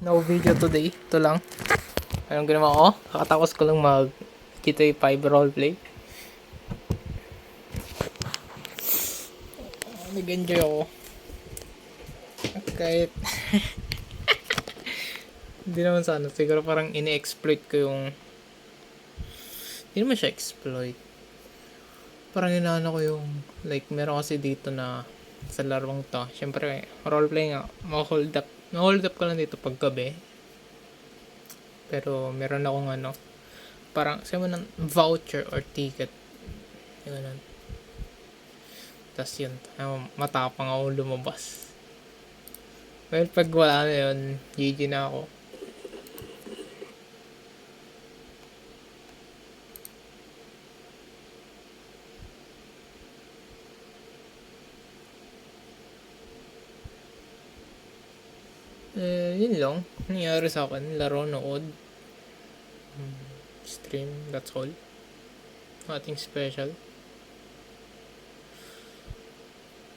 No video today. Ito lang. Anong ginawa ko? Kakatapos ko lang mag GTA 5 roleplay. Nag-enjoy ako. Kahit hindi naman sana. Siguro parang ini-exploit ko yung hindi naman siya exploit. Parang inaano ko yung like meron kasi dito na sa larong to. Siyempre roleplay nga. Ma-hold up ko lang dito pag gabi. Pero meron akong ano parang sabi mo ng voucher or ticket. Yung ganun. Tas yun, matapang ako lumabas. Well, pag wala na yun, GG na ako. Yun lang. Nangyari sa akin, laro, nood. Stream, that's all. Nothing special.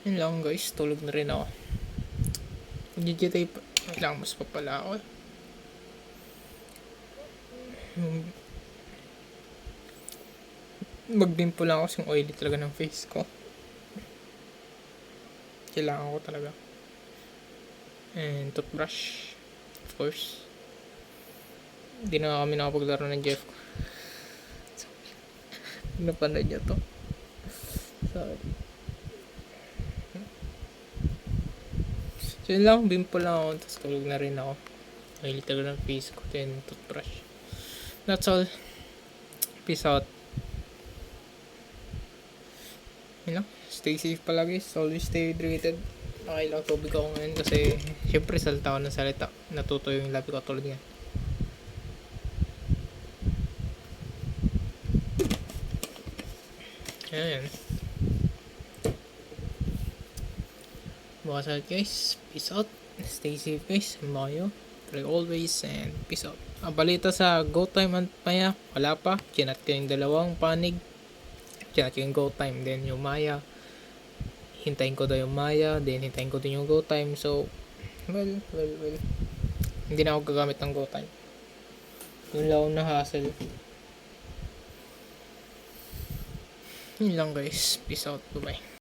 Yun lang guys, tulog na rin ako. GTA pa. Kailangan mas pa pala ako. Mag-dimple lang ako kasi oily talaga ng face ko. Kailangan ko talaga. And toothbrush. Of course. Hindi na kami nakapaglaro ng Jeff ko. Napanood niya to. Sorry. So yun lang, bimple lang ako. Tapos tulog na rin ako. Oily talaga ng face ko. Then toothbrush. That's all. Peace out. Yun lang. Stay safe palagi. Always stay hydrated. Nakailang tubig ako ngayon kasi syempre salita ako ng salita. Natuto yung labi ko tulad yan. Ayan. Bukas out guys. Peace out. Stay safe guys. Mayo. Like always and peace out. Balita sa Go Time and Maya. Wala pa. Chinat ko yung dalawang panig. Chinat ko yung Go Time. Then yung Maya. Hintayin ko daw yung Maya. Then hintayin ko din yung Go Time. So, well. Hindi na ako gagamit ng Go Time. Yun lang na hassle. Yun lang guys. Peace out. Bye bye.